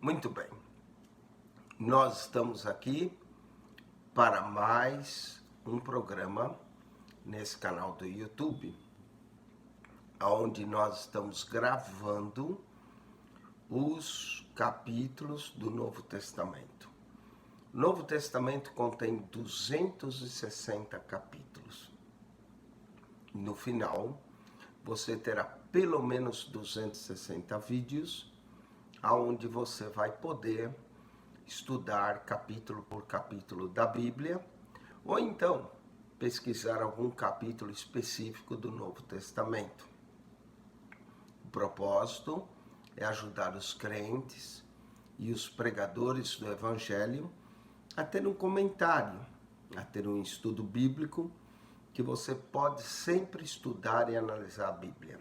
Muito bem, nós estamos aqui para mais um programa nesse canal do YouTube, onde nós estamos gravando os capítulos do Novo Testamento. O Novo Testamento contém 260 capítulos. No final, você terá pelo menos 260 vídeos, onde você vai poder estudar capítulo por capítulo da Bíblia, ou então pesquisar algum capítulo específico do Novo Testamento. O propósito é ajudar os crentes e os pregadores do Evangelho a ter um comentário, a ter um estudo bíblico que você pode sempre estudar e analisar a Bíblia.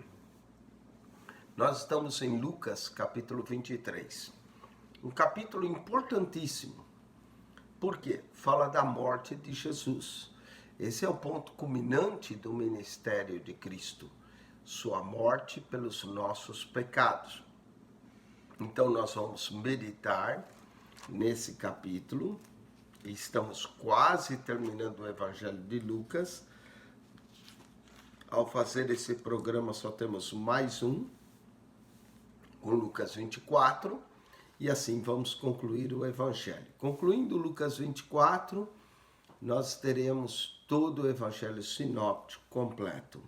Nós estamos em Lucas, capítulo 23. Um capítulo importantíssimo. Por quê? Fala da morte de Jesus. Esse é o ponto culminante do ministério de Cristo. Sua morte pelos nossos pecados. Então nós vamos meditar nesse capítulo. Estamos quase terminando o Evangelho de Lucas. Ao fazer esse programa só temos mais um, o Lucas 24, e assim vamos concluir o Evangelho. Concluindo Lucas 24, nós teremos todo o Evangelho sinóptico completo.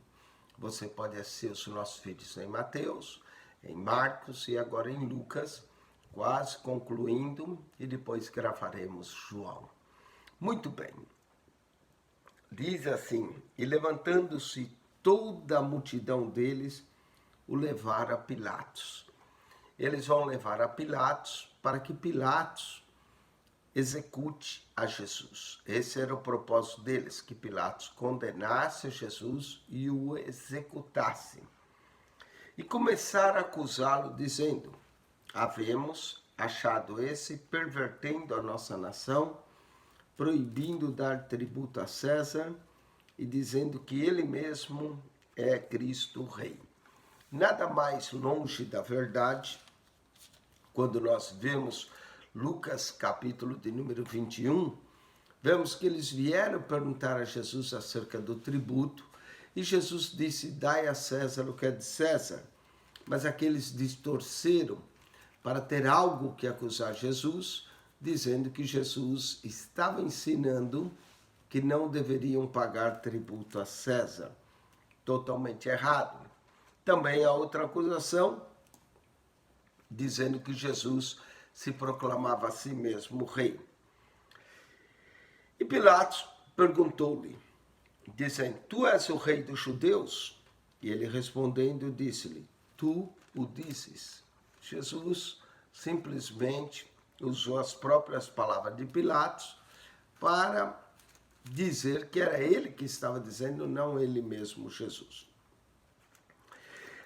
Você pode assistir os nossos vídeos em Mateus, em Marcos e agora em Lucas, quase concluindo, e depois gravaremos João. Muito bem. Diz assim: e levantando-se toda a multidão deles, o levaram a Pilatos. Eles vão levar a Pilatos para que Pilatos execute a Jesus. Esse era o propósito deles, que Pilatos condenasse a Jesus e o executasse. E começaram a acusá-lo, dizendo: havemos achado esse pervertendo a nossa nação, proibindo dar tributo a César e dizendo que ele mesmo é Cristo o Rei. Nada mais longe da verdade, quando nós vemos Lucas capítulo de número 21, vemos que eles vieram perguntar a Jesus acerca do tributo, e Jesus disse: dai a César o que é de César. Mas aqueles distorceram para ter algo que acusar Jesus, dizendo que Jesus estava ensinando que não deveriam pagar tributo a César. Totalmente errado. Também há outra acusação, dizendo que Jesus se proclamava a si mesmo rei. E Pilatos perguntou-lhe, dizendo: tu és o rei dos judeus? E ele respondendo disse-lhe: tu o dizes. Jesus simplesmente usou as próprias palavras de Pilatos para dizer que era ele que estava dizendo, não ele mesmo, Jesus.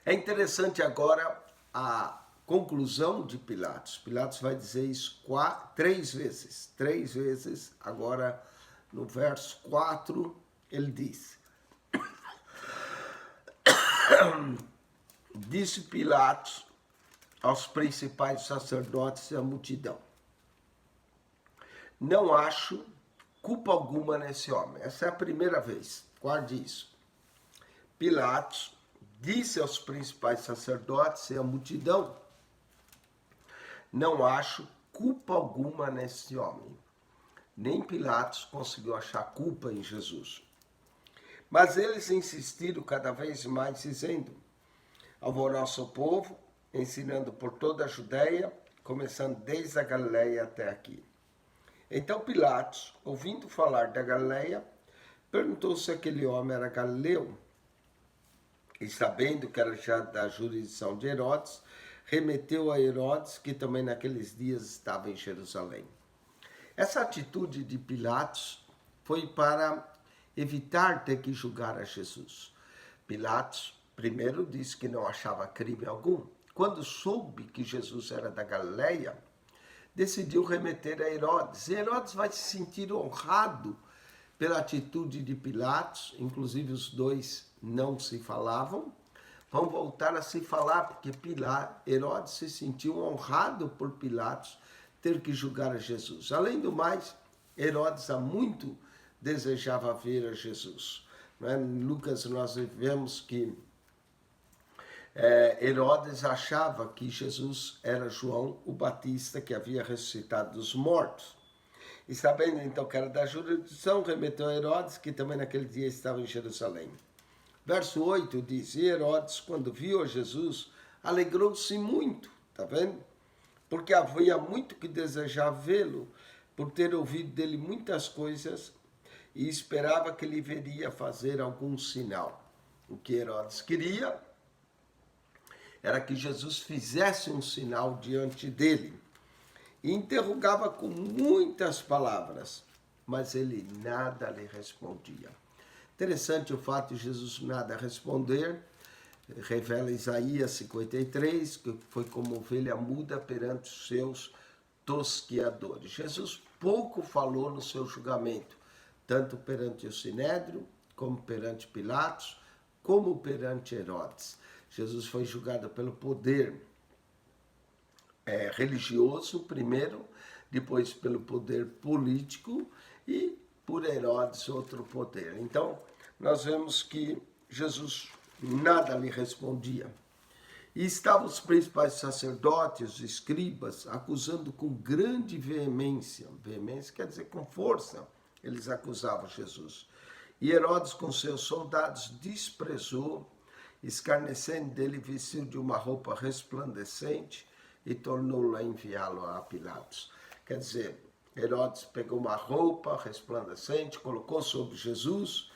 É interessante agora a conclusão de Pilatos. Pilatos vai dizer isso três vezes. Agora, no verso 4, ele diz: disse Pilatos aos principais sacerdotes e à multidão: não acho culpa alguma nesse homem. Essa é a primeira vez, guarde isso. Pilatos disse aos principais sacerdotes e à multidão: não acho culpa alguma nesse homem. Nem Pilatos conseguiu achar culpa em Jesus. Mas eles insistiram cada vez mais, dizendo: alvoroça o povo, ensinando por toda a Judéia, começando desde a Galileia até aqui. Então Pilatos, ouvindo falar da Galileia, perguntou se aquele homem era galileu. E sabendo que era já da jurisdição de Herodes, remeteu a Herodes, que também naqueles dias estava em Jerusalém. Essa atitude de Pilatos foi para evitar ter que julgar a Jesus. Pilatos primeiro disse que não achava crime algum. Quando soube que Jesus era da Galileia, decidiu remeter a Herodes. E Herodes vai se sentir honrado pela atitude de Pilatos, inclusive os dois não se falavam, vão voltar a se falar, porque Herodes se sentiu honrado por Pilatos ter que julgar a Jesus. Além do mais, Herodes há muito desejava ver a Jesus. Em Lucas nós vemos que Herodes achava que Jesus era João o Batista que havia ressuscitado dos mortos. E sabendo então que era da jurisdição, remeteu a Herodes, que também naquele dia estava em Jerusalém. Verso 8 diz, e Herodes, quando viu a Jesus, alegrou-se muito, tá vendo? Porque havia muito que desejar vê-lo, por ter ouvido dele muitas coisas, e esperava que ele viria fazer algum sinal. O que Herodes queria era que Jesus fizesse um sinal diante dele. E interrogava com muitas palavras, mas ele nada lhe respondia. Interessante o fato de Jesus nada responder, revela Isaías 53, que foi como ovelha muda perante os seus tosquiadores. Jesus pouco falou no seu julgamento, tanto perante o Sinédrio, como perante Pilatos, como perante Herodes. Jesus foi julgado pelo poder religioso primeiro, depois pelo poder político e por Herodes outro poder. Então, nós vemos que Jesus nada lhe respondia. E estavam os principais sacerdotes, os escribas, acusando com grande veemência. Veemência quer dizer com força. Eles acusavam Jesus. E Herodes, com seus soldados, desprezou, escarnecendo dele, vestiu de uma roupa resplandecente e tornou-lo a enviá-lo a Pilatos. Quer dizer, Herodes pegou uma roupa resplandecente, colocou sobre Jesus,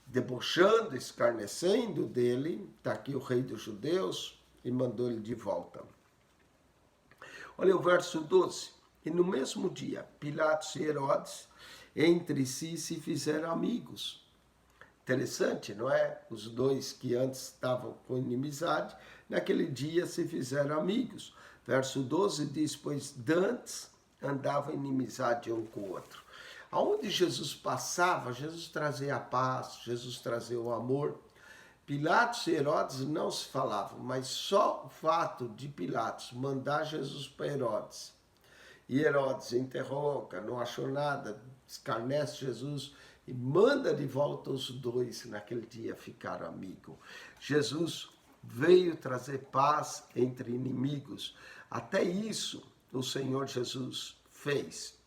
debochando, escarnecendo dele, está aqui o rei dos judeus, e mandou ele de volta. Olha o verso 12. E no mesmo dia, Pilatos e Herodes, entre si se fizeram amigos. Interessante, não é? Os dois que antes estavam com inimizade, naquele dia se fizeram amigos. Verso 12 diz, pois dantes andavam em inimizade um com o outro. Aonde Jesus passava, Jesus trazia a paz, Jesus trazia o amor. Pilatos e Herodes não se falavam, mas só o fato de Pilatos mandar Jesus para Herodes, e Herodes interroga, não achou nada, escarnece Jesus e manda de volta os dois, naquele dia ficaram amigos. Jesus veio trazer paz entre inimigos. Até isso o Senhor Jesus fez.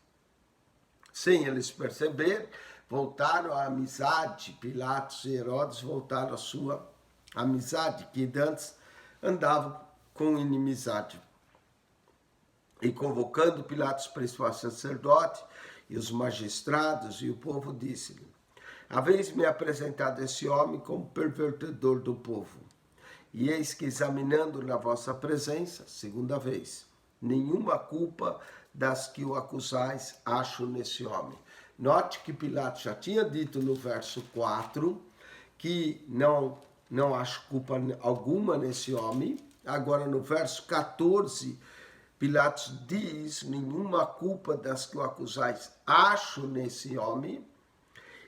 Sem eles perceber, voltaram à amizade. Pilatos e Herodes voltaram à sua amizade, que antes andavam com inimizade. E convocando Pilatos, principal sacerdote, e os magistrados e o povo, disse-lhe, haveis-me apresentado esse homem como pervertedor do povo. E eis que, examinando na vossa presença, segunda vez, nenhuma culpa das que o acusais acho nesse homem. Note que Pilatos já tinha dito no verso 4 que não acho culpa alguma nesse homem. Agora no verso 14, Pilatos diz, nenhuma culpa das que o acusais acho nesse homem,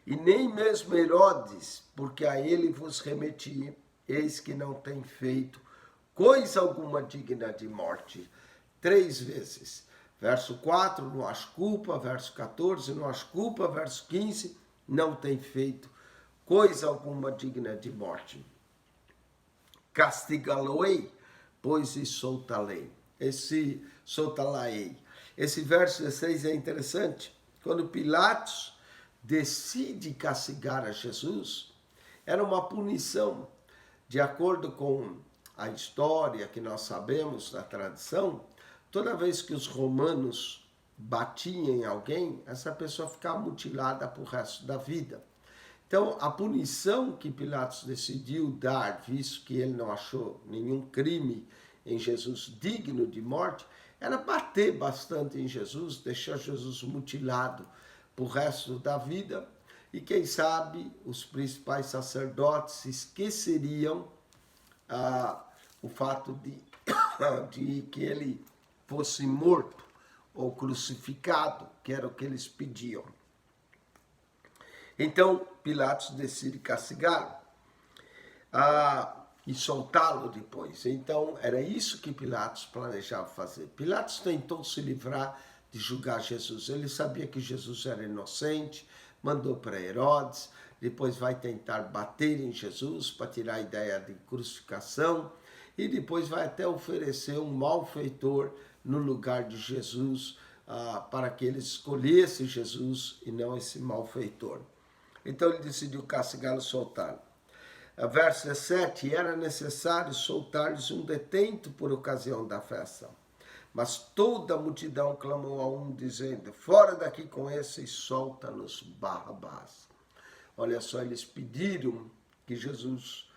e nem mesmo Herodes, porque a ele vos remeti, eis que não tem feito coisa alguma digna de morte. 3 vezes. Verso 4, não acho culpa. Verso 14, não acho culpa. Verso 15, não tem feito coisa alguma digna de morte. Castigá-lo-ei, pois e soltá-lei. Soltá-la-ei. Esse verso 16 é interessante. Quando Pilatos decide castigar a Jesus, era uma punição. De acordo com a história que nós sabemos, da tradição, toda vez que os romanos batiam em alguém, essa pessoa ficava mutilada para o resto da vida. Então, a punição que Pilatos decidiu dar, visto que ele não achou nenhum crime em Jesus digno de morte, era bater bastante em Jesus, deixar Jesus mutilado para o resto da vida, e quem sabe os principais sacerdotes esqueceriam o fato de que ele fosse morto ou crucificado, que era o que eles pediam. Então, Pilatos decide castigá-lo. e soltá-lo depois. Então, era isso que Pilatos planejava fazer. Pilatos tentou se livrar de julgar Jesus. Ele sabia que Jesus era inocente, mandou para Herodes, depois vai tentar bater em Jesus para tirar a ideia de crucificação, e depois vai até oferecer um malfeitor no lugar de Jesus, para que ele escolhesse Jesus e não esse malfeitor. Então ele decidiu castigá-lo e soltá-lo. Verso 17, era necessário soltar-lhes um detento por ocasião da festa. Mas toda a multidão clamou a um, dizendo, fora daqui com esse e solta-nos Barrabás. Olha só, eles pediram que Jesus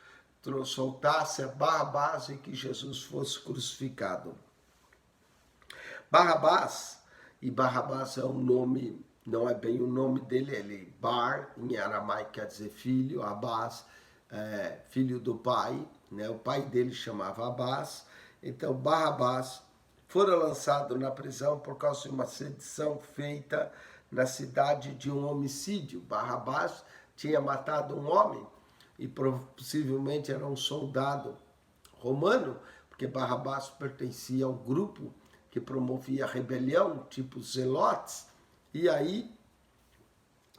soltasse a Barrabás e que Jesus fosse crucificado. Barrabás, e Barrabás é um nome, não é bem o nome dele, ele Bar, em aramaico quer dizer filho, Abás, filho do pai, né? O pai dele chamava Abás, então Barrabás fora lançado na prisão por causa de uma sedição feita na cidade de um homicídio. Barrabás tinha matado um homem e possivelmente era um soldado romano, porque Barrabás pertencia ao grupo que promovia a rebelião, tipo Zelotes, e aí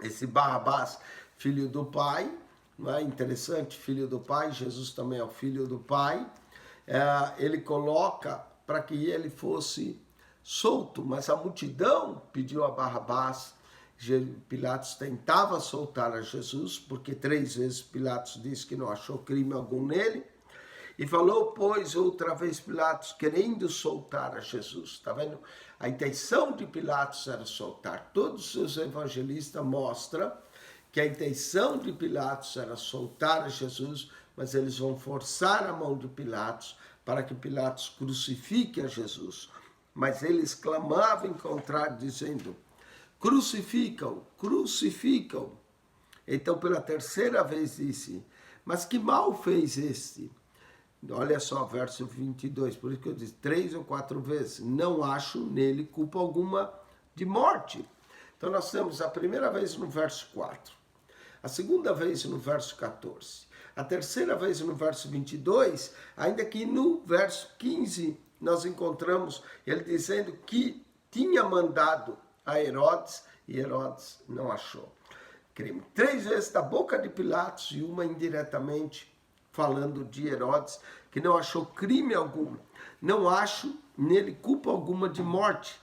esse Barrabás, filho do pai, não é interessante, filho do pai, Jesus também é o filho do pai, ele coloca para que ele fosse solto, mas a multidão pediu a Barrabás. Pilatos tentava soltar a Jesus, porque 3 vezes Pilatos disse que não achou crime algum nele, e falou, pois, outra vez Pilatos, querendo soltar a Jesus. Está vendo? A intenção de Pilatos era soltar. Todos os evangelistas mostram que a intenção de Pilatos era soltar a Jesus, mas eles vão forçar a mão de Pilatos para que Pilatos crucifique a Jesus. Mas eles clamavam em contrário, dizendo, crucificam, crucificam. Então, pela 3ª vez disse, mas que mal fez este? Olha só, verso 22, por isso que eu disse 3 ou 4 vezes, não acho nele culpa alguma de morte. Então nós temos a primeira vez no verso 4, a segunda vez no verso 14, a terceira vez no verso 22, ainda que no verso 15 nós encontramos ele dizendo que tinha mandado a Herodes e Herodes não achou crime. 3 vezes da boca de Pilatos e uma indiretamente falando de Herodes, que não achou crime algum. Não acho nele culpa alguma de morte.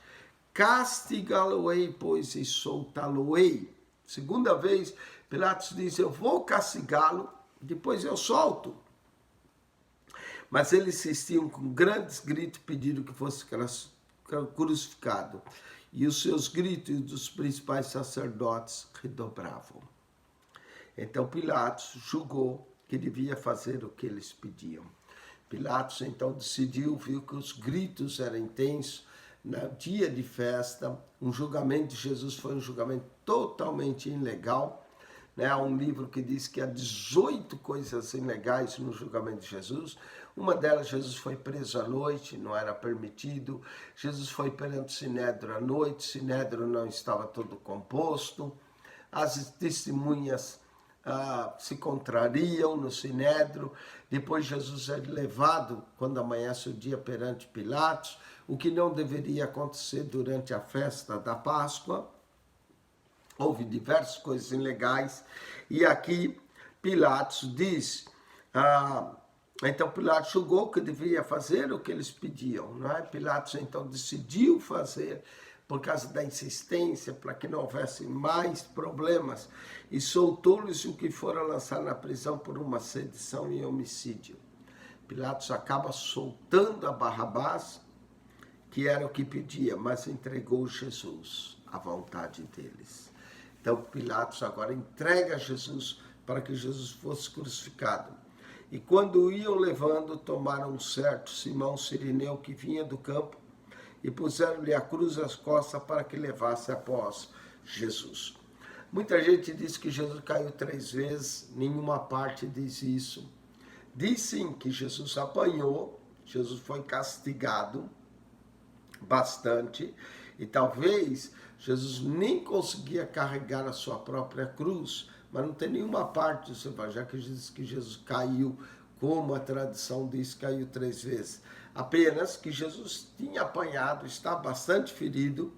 Castigá-lo-ei, pois, e soltá-lo-ei. Segunda vez, Pilatos diz, eu vou castigá-lo, depois eu solto. Mas eles insistiam com grandes gritos, pedindo que fosse crucificado. E os seus gritos dos principais sacerdotes redobravam. Então Pilatos julgou que devia fazer o que eles pediam. Pilatos então decidiu, viu que os gritos eram intensos, no dia de festa, um julgamento de Jesus foi um julgamento totalmente ilegal. Há um livro que diz que há 18 coisas ilegais no julgamento de Jesus. Uma delas, Jesus foi preso à noite, não era permitido. Jesus foi perante o Sinédrio à noite, o Sinédrio não estava todo composto. As testemunhas se contrariam no Sinédrio. Depois Jesus é levado, quando amanhece o dia, perante Pilatos, o que não deveria acontecer durante a festa da Páscoa. Houve diversas coisas ilegais. E aqui Pilatos diz, então Pilatos julgou que deveria fazer o que eles pediam. Não é? Pilatos então decidiu fazer, por causa da insistência, para que não houvesse mais problemas, e soltou-lhes o que fora lançar na prisão por uma sedição e homicídio. Pilatos acaba soltando a Barrabás, que era o que pedia, mas entregou Jesus à vontade deles. Então Pilatos agora entrega Jesus para que Jesus fosse crucificado. E quando o iam levando, tomaram um certo Simão Cirineu que vinha do campo, e puseram-lhe a cruz às costas para que levasse após Jesus. Muita gente diz que Jesus caiu 3 vezes, nenhuma parte diz isso. Diz sim que Jesus apanhou, Jesus foi castigado bastante, e talvez Jesus nem conseguia carregar a sua própria cruz, mas não tem nenhuma parte do seu evangelho que diz que Jesus caiu como a tradição diz, caiu 3 vezes. Apenas que Jesus tinha apanhado, estava bastante ferido,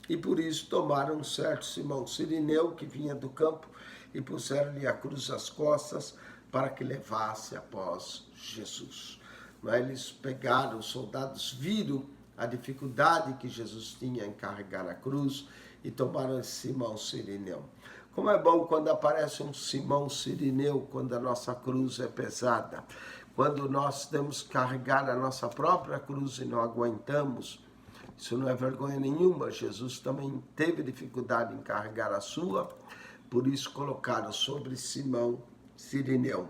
e por isso tomaram um certo Simão Cirineu, que vinha do campo, e puseram-lhe a cruz às costas para que levasse após Jesus. Mas eles pegaram, os soldados viram a dificuldade que Jesus tinha em carregar a cruz e tomaram esse Simão Cirineu. Como é bom quando aparece um Simão Cirineu, quando a nossa cruz é pesada. Quando nós temos que carregar a nossa própria cruz e não aguentamos, isso não é vergonha nenhuma. Jesus também teve dificuldade em carregar a sua, por isso colocaram sobre Simão Cirineu.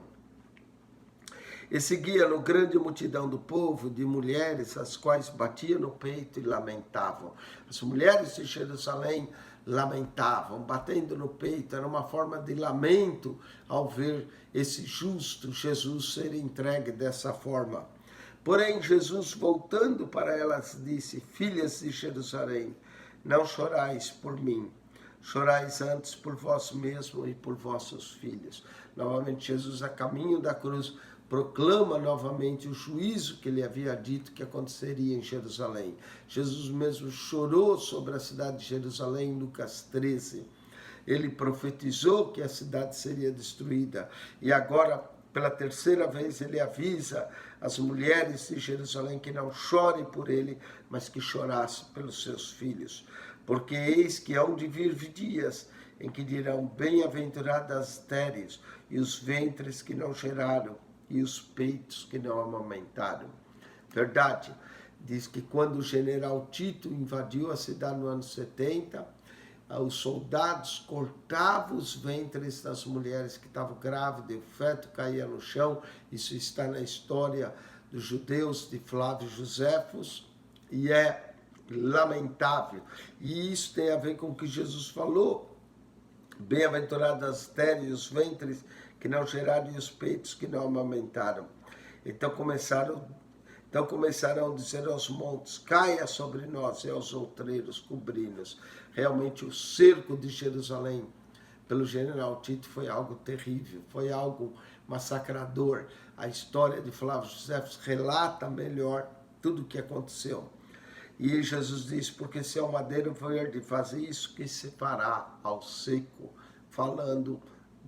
E seguia-no grande multidão do povo, de mulheres, as quais batiam no peito e lamentavam. As mulheres de Jerusalém lamentavam, batendo no peito, era uma forma de lamento ao ver esse justo Jesus ser entregue dessa forma. Porém, Jesus, voltando para elas, disse: Filhas de Jerusalém, não chorais por mim, chorais antes por vós mesmos e por vossos filhos. Novamente, Jesus, a caminho da cruz, proclama novamente o juízo que ele havia dito que aconteceria em Jerusalém. Jesus mesmo chorou sobre a cidade de Jerusalém em Lucas 13. Ele profetizou que a cidade seria destruída. E agora, pela terceira vez, ele avisa as mulheres de Jerusalém que não chorem por ele, mas que chorassem pelos seus filhos. Porque eis que hão de vir dias em que dirão: bem-aventuradas as estéreis e os ventres que não geraram, e os peitos que não amamentaram. Verdade, diz que quando o general Tito invadiu a cidade no ano 70, os soldados cortavam os ventres das mulheres que estavam grávidas, o feto caía no chão. Isso está na história dos judeus de Flávio Josefos, e é lamentável. E isso tem a ver com o que Jesus falou: bem-aventuradas as estéreis e os ventres que não geraram e os peitos que não amamentaram. Então começaram a dizer aos montes: caia sobre nós, e aos outreiros cobri-nos. Realmente o cerco de Jerusalém pelo general Tito foi algo terrível, foi algo massacrador. A história de Flávio José relata melhor tudo o que aconteceu. E Jesus diz: porque se é o madeiro verde fazer isso, que se fará ao seco, falando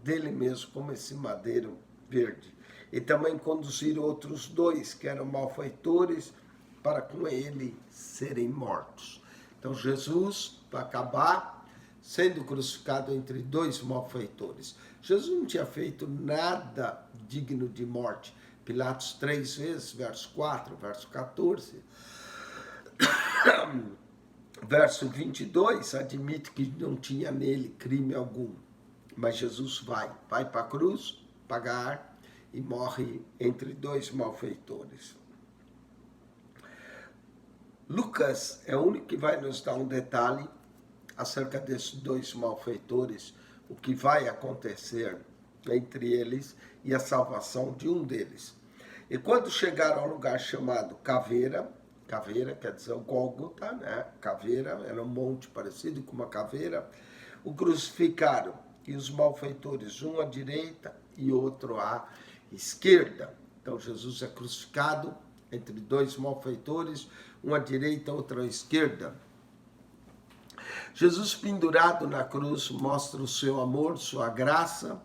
dele mesmo como esse madeiro verde. E também conduziram outros 2 que eram malfeitores para com ele serem mortos. Então Jesus vai acabar sendo crucificado entre 2 malfeitores. Jesus não tinha feito nada digno de morte. Pilatos 3 vezes, verso 4, verso 14. Verso 22, admite que não tinha nele crime algum. Mas Jesus vai para a cruz, pagar, e morre entre 2 malfeitores. Lucas é o único que vai nos dar um detalhe acerca desses 2 malfeitores, o que vai acontecer entre eles e a salvação de um deles. E quando chegaram ao lugar chamado Caveira quer dizer o Gólgota, né? Caveira era um monte parecido com uma caveira, o crucificaram. E os malfeitores, um à direita e outro à esquerda. Então Jesus é crucificado entre 2 malfeitores, um à direita, outro à esquerda. Jesus pendurado na cruz mostra o seu amor, sua graça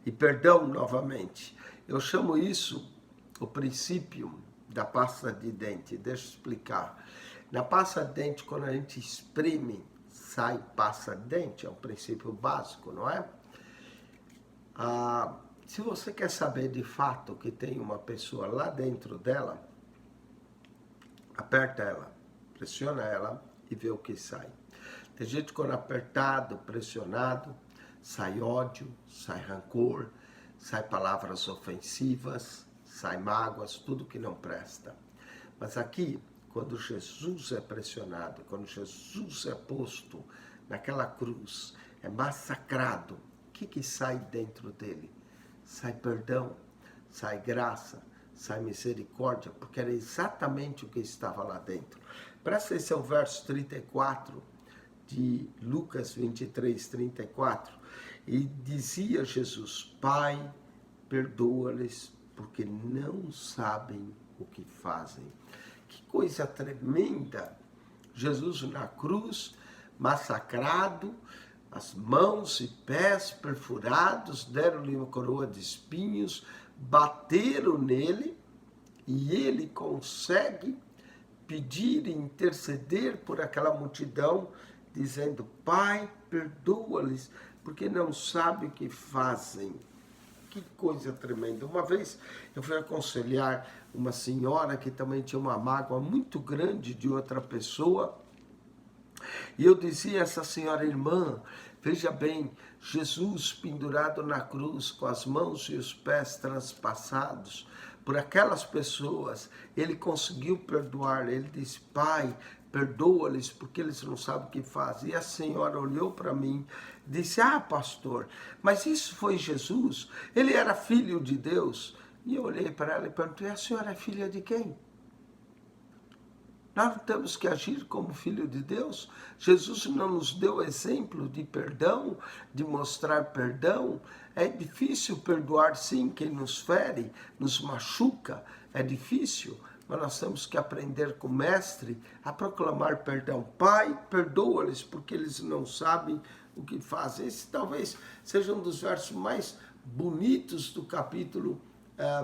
e perdão novamente. Eu chamo isso o princípio da pasta de dente. Deixa eu explicar. Na pasta de dente, quando a gente espreme, sai pasta de dente, é um princípio básico, não é? Se você quer saber de fato que tem uma pessoa lá dentro dela, aperta ela, pressiona ela e vê o que sai. Tem gente que quando apertado, pressionado, sai ódio, sai rancor, sai palavras ofensivas, sai mágoas, tudo que não presta. Mas aqui, quando Jesus é pressionado, quando Jesus é posto naquela cruz, é massacrado, o que sai dentro dele? Sai perdão, sai graça, sai misericórdia, porque era exatamente o que estava lá dentro. Presta atenção, verso 34 de Lucas 23, 34. E dizia Jesus: Pai, perdoa-lhes, porque não sabem o que fazem. Que coisa tremenda! Jesus na cruz, massacrado, as mãos e pés perfurados, deram-lhe uma coroa de espinhos, bateram nele, e ele consegue pedir e interceder por aquela multidão, dizendo: Pai, perdoa-lhes, porque não sabem o que fazem. Que coisa tremenda. Uma vez eu fui aconselhar uma senhora que também tinha uma mágoa muito grande de outra pessoa, e eu dizia a essa senhora: irmã, veja bem, Jesus pendurado na cruz, com as mãos e os pés transpassados por aquelas pessoas, ele conseguiu perdoar. Ele disse: Pai, perdoa-lhes, porque eles não sabem o que fazem. E a senhora olhou para mim, disse: ah, pastor, mas isso foi Jesus? Ele era filho de Deus? E eu olhei para ela e perguntei: a senhora é filha de quem? Nós não temos que agir como filho de Deus? Jesus não nos deu exemplo de perdão, de mostrar perdão? É difícil perdoar, sim, quem nos fere, nos machuca. É difícil, mas nós temos que aprender com o Mestre a proclamar perdão. Pai, perdoa-lhes, porque eles não sabem o que fazem. Esse talvez seja um dos versos mais bonitos do capítulo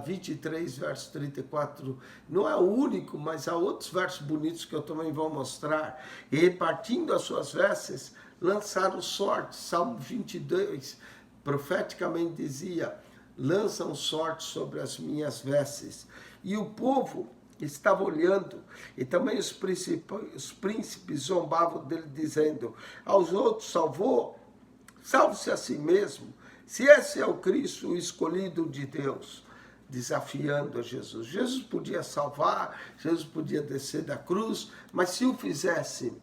23, verso 34, não é o único, mas há outros versos bonitos que eu também vou mostrar. E repartindo as suas vestes, lançaram sorte. Salmo 22, profeticamente dizia: lançam sorte sobre as minhas vestes. E o povo estava olhando, e também os príncipes zombavam dele, dizendo: aos outros salvou, salve-se a si mesmo, se esse é o Cristo, o escolhido de Deus. Desafiando a Jesus. Jesus podia salvar, Jesus podia descer da cruz, mas se o fizesse,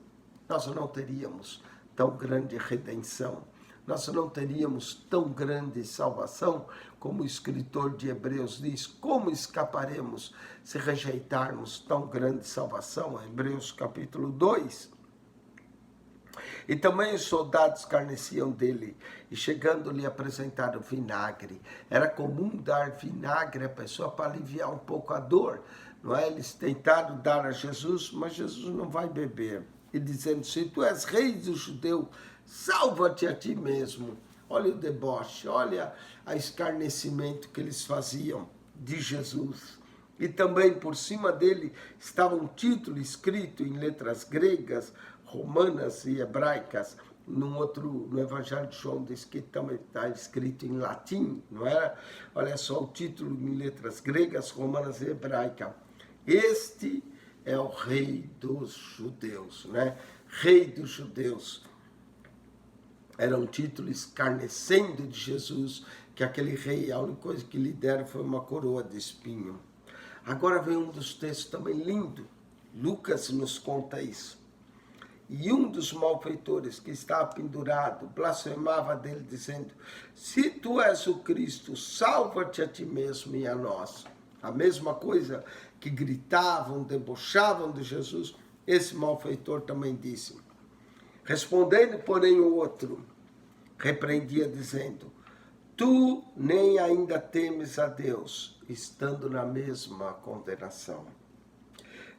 nós não teríamos tão grande redenção, nós não teríamos tão grande salvação, como o escritor de Hebreus diz: como escaparemos se rejeitarmos tão grande salvação? Hebreus capítulo 2. E também os soldados escarneciam dele, e chegando lhe apresentaram vinagre. Era comum dar vinagre à pessoa para aliviar um pouco a dor, não é? Eles tentaram dar a Jesus, mas Jesus não vai beber. E dizendo: se tu és rei dos judeus, salva-te a ti mesmo. Olha o deboche, olha o escarnecimento que eles faziam de Jesus. E também por cima dele estava um título escrito em letras gregas, romanas e hebraicas. No Evangelho de João diz que também está escrito em latim, não é? Olha só o título em letras gregas, romanas e hebraicas: este é o rei dos judeus, né? Rei dos judeus. Era um título escarnecendo de Jesus, que aquele rei, a única coisa que lhe deram foi uma coroa de espinho. Agora vem um dos textos também lindo. Lucas nos conta isso. E um dos malfeitores que estava pendurado blasfemava dele, dizendo: se tu és o Cristo, salva-te a ti mesmo e a nós. A mesma coisa que gritavam, debochavam de Jesus, esse malfeitor também disse. Respondendo, porém, o outro repreendia, dizendo: tu nem ainda temes a Deus, estando na mesma condenação.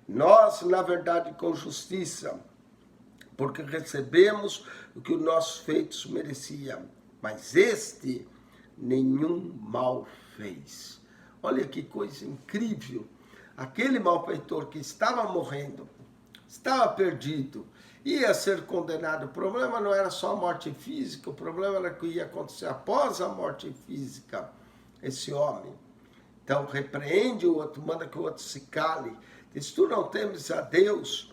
Nós, na verdade, com justiça, porque recebemos o que os nossos feitos mereciam, mas este nenhum mal fez. Olha que coisa incrível. Aquele malfeitor que estava morrendo, estava perdido, ia ser condenado. O problema não era só a morte física, o problema era o que ia acontecer após a morte física, esse homem. Então repreende o outro, manda que o outro se cale. Diz: tu não temes a Deus,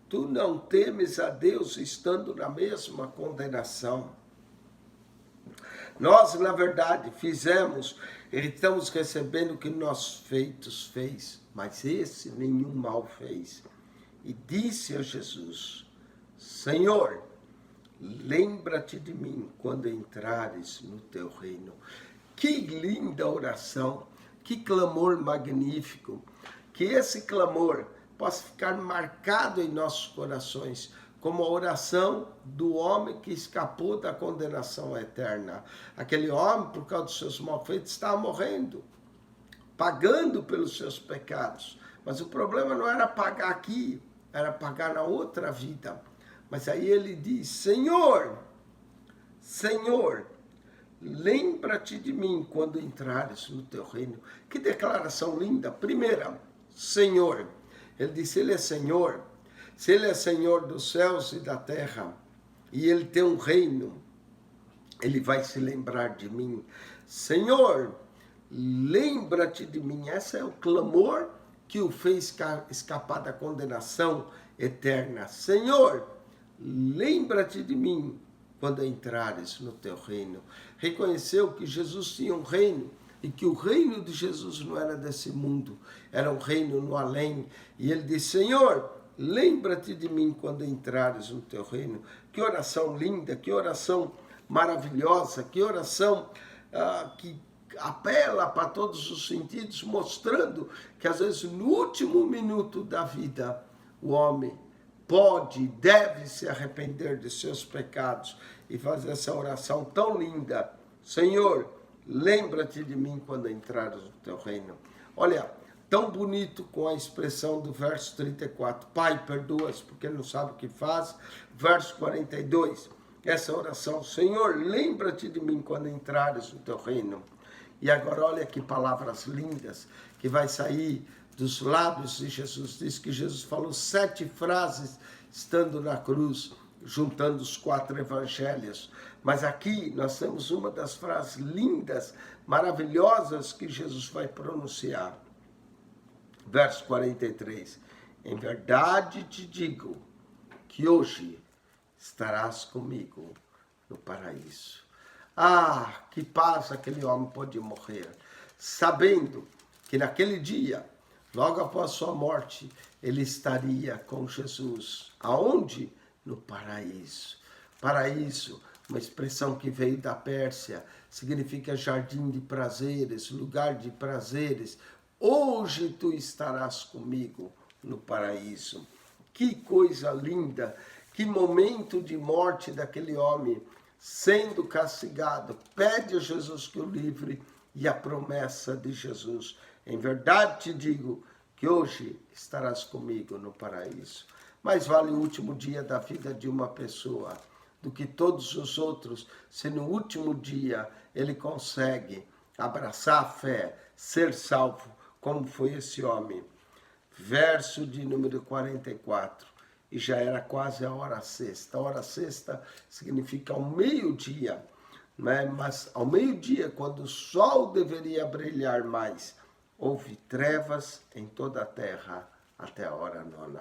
tu não temes a Deus estando na mesma condenação. Nós, na verdade, fizemos, estamos recebendo o que nossos feitos fez, mas esse nenhum mal fez. E disse a Jesus: Senhor, lembra-te de mim quando entrares no teu reino. Que linda oração, que clamor magnífico, que esse clamor possa ficar marcado em nossos corações, como a oração do homem que escapou da condenação eterna. Aquele homem, por causa dos seus malfeitos, estava morrendo. pagando pelos seus pecados. Mas o problema não era pagar aqui, era pagar na outra vida. Mas aí ele diz, Senhor, Senhor, lembra-te de mim quando entrares no teu reino. Que declaração linda. Primeira, Senhor. Ele disse, ele é Senhor. Se ele é Senhor dos céus e da terra, e ele tem um reino, ele vai se lembrar de mim. Senhor, lembra-te de mim. Esse é o clamor que o fez escapar da condenação eterna. Senhor, lembra-te de mim quando entrares no teu reino. Reconheceu que Jesus tinha um reino e que o reino de Jesus não era desse mundo, era um reino no além. E ele disse, Senhor, lembra-te de mim quando entrares no teu reino. Que oração linda, que oração maravilhosa, que oração que apela para todos os sentidos, mostrando que às vezes no último minuto da vida o homem pode, deve se arrepender de seus pecados e fazer essa oração tão linda. Senhor, lembra-te de mim quando entrares no teu reino. Olha, tão bonito com a expressão do verso 34. Pai, perdoa-os porque ele não sabe o que faz. Verso 42. Essa oração, Senhor, lembra-te de mim quando entrares no teu reino. E agora olha que palavras lindas que vai sair dos lábios de Jesus. Diz que Jesus falou 7 frases estando na cruz, juntando os 4 evangelhos. Mas aqui nós temos uma das frases lindas, maravilhosas que Jesus vai pronunciar. Verso 43. Em verdade te digo que hoje estarás comigo no paraíso. Ah, que paz aquele homem pôde morrer, sabendo que naquele dia, logo após sua morte, ele estaria com Jesus. Aonde? No paraíso. Paraíso, uma expressão que veio da Pérsia, significa jardim de prazeres, lugar de prazeres. Hoje tu estarás comigo no paraíso. Que coisa linda, que momento de morte daquele homem, sendo castigado, pede a Jesus que o livre e a promessa de Jesus. Em verdade te digo que hoje estarás comigo no paraíso. Mais vale o último dia da vida de uma pessoa do que todos os outros, se no último dia ele consegue abraçar a fé, ser salvo, como foi esse homem. Verso de número 44. E já era quase a hora sexta. A hora sexta significa ao meio-dia, né? Mas ao meio-dia, quando o sol deveria brilhar mais, houve trevas em toda a terra até a hora 9.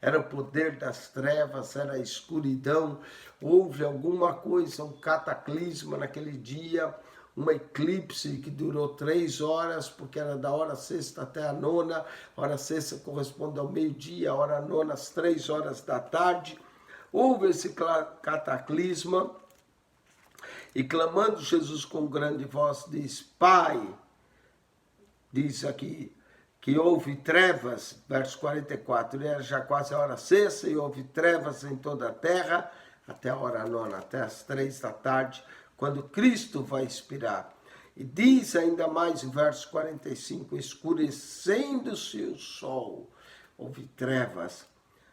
Era o poder das trevas, era a escuridão, houve alguma coisa, um cataclisma naquele dia, uma eclipse que durou 3 horas, porque era da hora sexta até a 9. A hora sexta corresponde ao meio-dia, a hora 9 às 3 horas da tarde. Houve esse cataclisma, e clamando Jesus com grande voz, diz, Pai, diz aqui, que houve trevas, verso 44, era já quase a hora sexta, e houve trevas em toda a terra, até a hora 9, até as 3 da tarde, quando Cristo vai expirar. E diz ainda mais o verso 45, escurecendo-se o sol, houve trevas,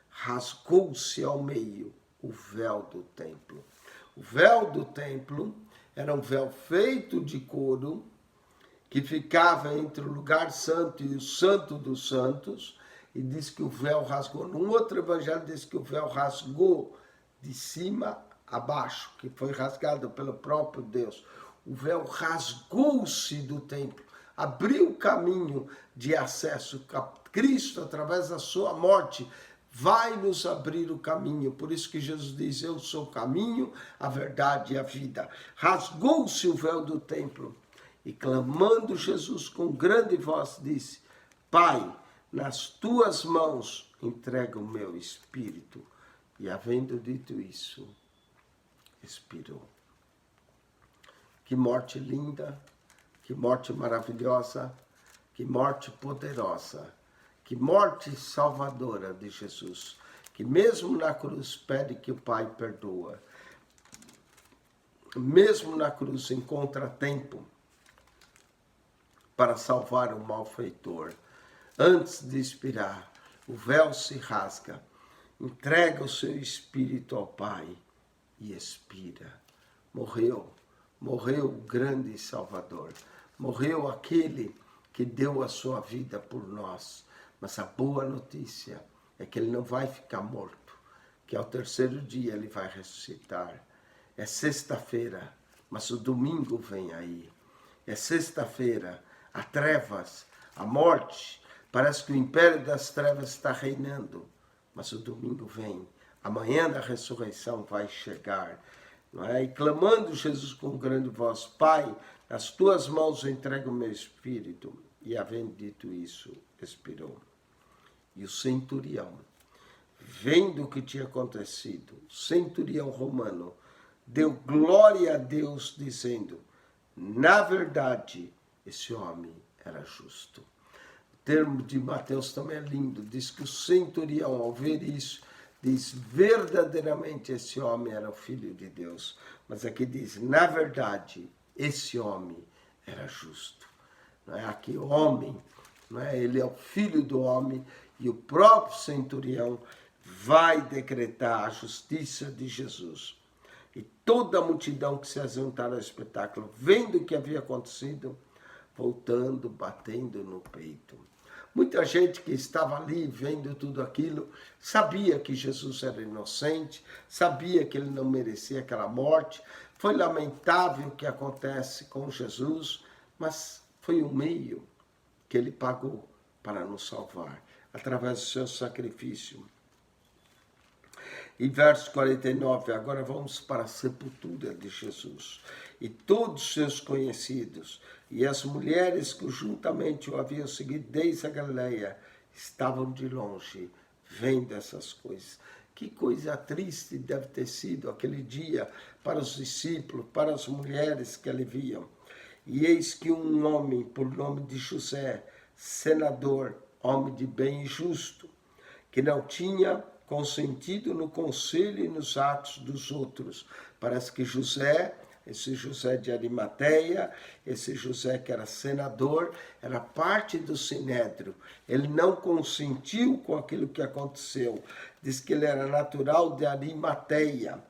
rasgou-se ao meio o véu do templo. O véu do templo era um véu feito de couro, que ficava entre o lugar santo e o santo dos santos, e diz que o véu rasgou. Num outro evangelho diz que o véu rasgou de cima a baixo, que foi rasgado pelo próprio Deus. O véu rasgou-se do templo, abriu caminho de acesso. Cristo, através da sua morte, vai nos abrir o caminho. Por isso que Jesus diz, eu sou o caminho, a verdade e a vida. Rasgou-se o véu do templo. E clamando Jesus com grande voz, disse, Pai, nas tuas mãos entrego o meu espírito. E havendo dito isso, expirou. Que morte linda, que morte maravilhosa, que morte poderosa, que morte salvadora de Jesus, que mesmo na cruz pede que o Pai perdoa. Mesmo na cruz encontra tempo para salvar o malfeitor. Antes de expirar, o véu se rasga, entrega o seu espírito ao Pai e expira. Morreu o grande Salvador. Morreu aquele que deu a sua vida por nós. Mas a boa notícia é que ele não vai ficar morto, que ao terceiro dia ele vai ressuscitar. É sexta-feira, mas o domingo vem aí. É sexta-feira, há trevas, a morte, parece que o império das trevas está reinando, mas o domingo vem. Amanhã da ressurreição vai chegar. Não é? E clamando Jesus com grande voz, Pai, nas tuas mãos eu entrego o meu espírito. E havendo dito isso, expirou. E o centurião, vendo o que tinha acontecido, o centurião romano, deu glória a Deus, dizendo, na verdade, esse homem era justo. O termo de Mateus também é lindo, diz que o centurião, ao ver isso, diz, verdadeiramente esse homem era o Filho de Deus. Mas aqui diz, na verdade, esse homem era justo. Não é? Aqui o homem, não é? Ele é o Filho do homem e o próprio centurião vai decretar a justiça de Jesus. E toda a multidão que se ajuntaram ao espetáculo, vendo o que havia acontecido, voltando, batendo no peito. Muita gente que estava ali vendo tudo aquilo, sabia que Jesus era inocente, sabia que ele não merecia aquela morte. Foi lamentável o que acontece com Jesus, mas foi o meio que ele pagou para nos salvar, através do seu sacrifício. E verso 49, agora vamos para a sepultura de Jesus. E todos os seus conhecidos e as mulheres que juntamente o haviam seguido desde a Galileia estavam de longe vendo essas coisas. Que coisa triste deve ter sido aquele dia para os discípulos, para as mulheres que ali viam. E eis que um homem, por nome de José, senador, homem de bem e justo, que não tinha consentido no conselho e nos atos dos outros. Parece que José, esse José de Arimateia, esse José que era senador, era parte do Sinédrio. Ele não consentiu com aquilo que aconteceu. Diz que ele era natural de Arimateia,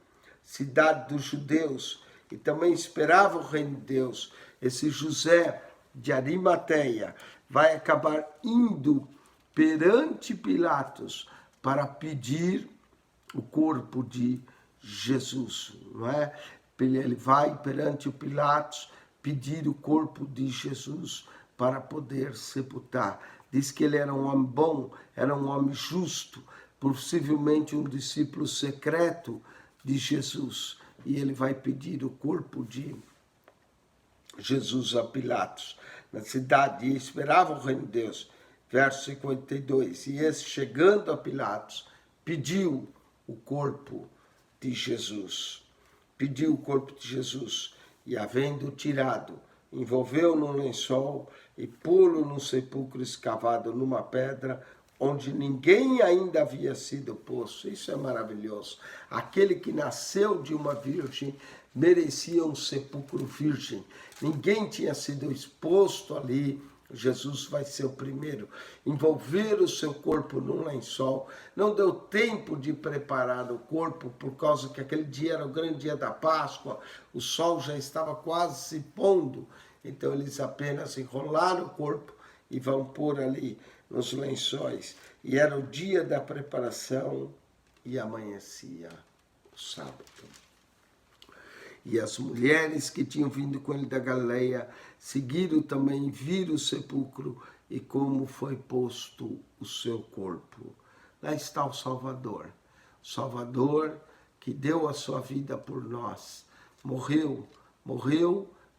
cidade dos judeus, e também esperava o reino de Deus. Esse José de Arimateia vai acabar indo perante Pilatos para pedir o corpo de Jesus, não é? Ele vai perante Pilatos pedir o corpo de Jesus para poder sepultar. Diz que ele era um homem bom, era um homem justo, possivelmente um discípulo secreto de Jesus. E ele vai pedir o corpo de Jesus a Pilatos, na cidade, e esperava o reino de Deus. Verso 52, e esse, chegando a Pilatos, pediu o corpo de Jesus. Pediu o corpo de Jesus, e havendo tirado, envolveu no lençol e pô-lo num sepulcro escavado numa pedra, onde ninguém ainda havia sido posto. Isso é maravilhoso. Aquele que nasceu de uma virgem merecia um sepulcro virgem. Ninguém tinha sido exposto ali. Jesus vai ser o primeiro. Envolver o seu corpo num lençol. Não deu tempo de preparar o corpo, por causa que aquele dia era o grande dia da Páscoa. O sol já estava quase se pondo. Então eles apenas enrolaram o corpo e vão pôr ali nos lençóis. E era o dia da preparação e amanhecia o sábado. E as mulheres que tinham vindo com ele da Galileia seguiram também, viram o sepulcro e como foi posto o seu corpo. Lá está o Salvador. O Salvador que deu a sua vida por nós. Morreu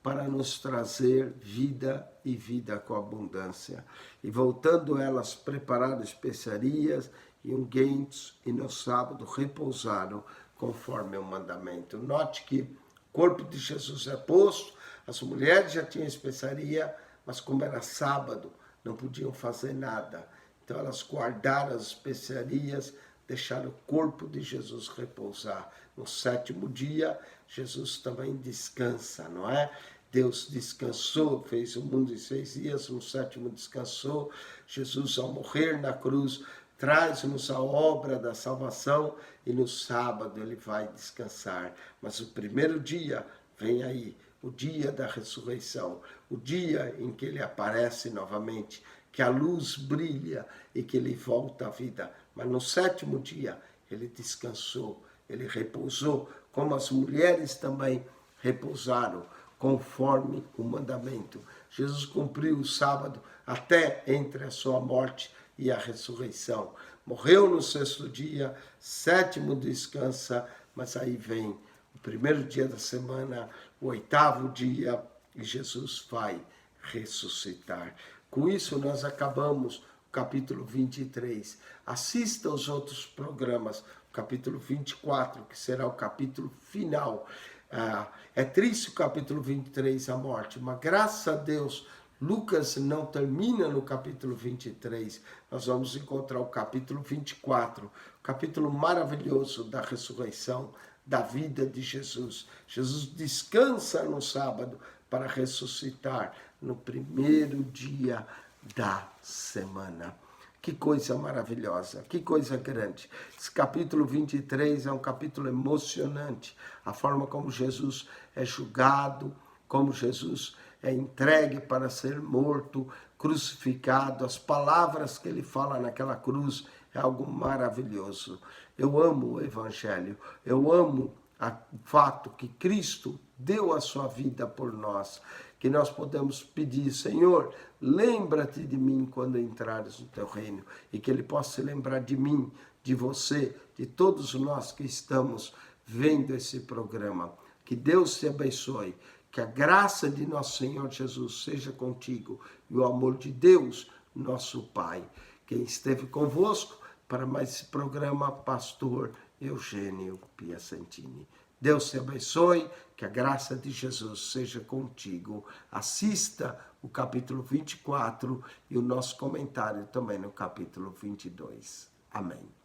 para nos trazer vida e vida com abundância. E voltando elas, prepararam especiarias e unguentos, e no sábado repousaram conforme o mandamento. Note que o corpo de Jesus é posto, as mulheres já tinham especiaria, mas como era sábado, não podiam fazer nada. Então elas guardaram as especiarias, deixaram o corpo de Jesus repousar. No sétimo dia, Jesus também descansa, não é? Deus descansou, fez o mundo em 6 dias, no 7º descansou. Jesus, ao morrer na cruz, traz-nos a obra da salvação e no sábado ele vai descansar. Mas o primeiro dia vem aí, o dia da ressurreição, o dia em que ele aparece novamente, que a luz brilha e que ele volta à vida. Mas no 7º dia ele descansou, ele repousou, como as mulheres também repousaram, conforme o mandamento. Jesus cumpriu o sábado até entre a sua morte e a ressurreição. Morreu no 6º dia, 7º descansa, mas aí vem o primeiro dia da semana, o 8º dia, e Jesus vai ressuscitar. Com isso nós acabamos o capítulo 23. Assista aos outros programas, o capítulo 24, que será o capítulo final. É triste o capítulo 23, a morte, mas graças a Deus, Lucas não termina no capítulo 23. Nós vamos encontrar o capítulo 24, capítulo maravilhoso da ressurreição, da vida de Jesus. Jesus descansa no sábado para ressuscitar no primeiro dia da semana. Que coisa maravilhosa, que coisa grande. Esse capítulo 23 é um capítulo emocionante. A forma como Jesus é julgado, como Jesus é entregue para ser morto, crucificado. As palavras que ele fala naquela cruz é algo maravilhoso. Eu amo o Evangelho, eu amo o fato que Cristo deu a sua vida por nós, que nós podemos pedir, Senhor, lembra-te de mim quando entrares no teu reino, e que ele possa se lembrar de mim, de você, de todos nós que estamos vendo esse programa. Que Deus te abençoe, que a graça de nosso Senhor Jesus seja contigo, e o amor de Deus, nosso Pai. Quem esteve convosco para mais esse programa, pastor Eugênio Piacentini. Deus te abençoe, que a graça de Jesus seja contigo. Assista o capítulo 24 e o nosso comentário também no capítulo 22. Amém.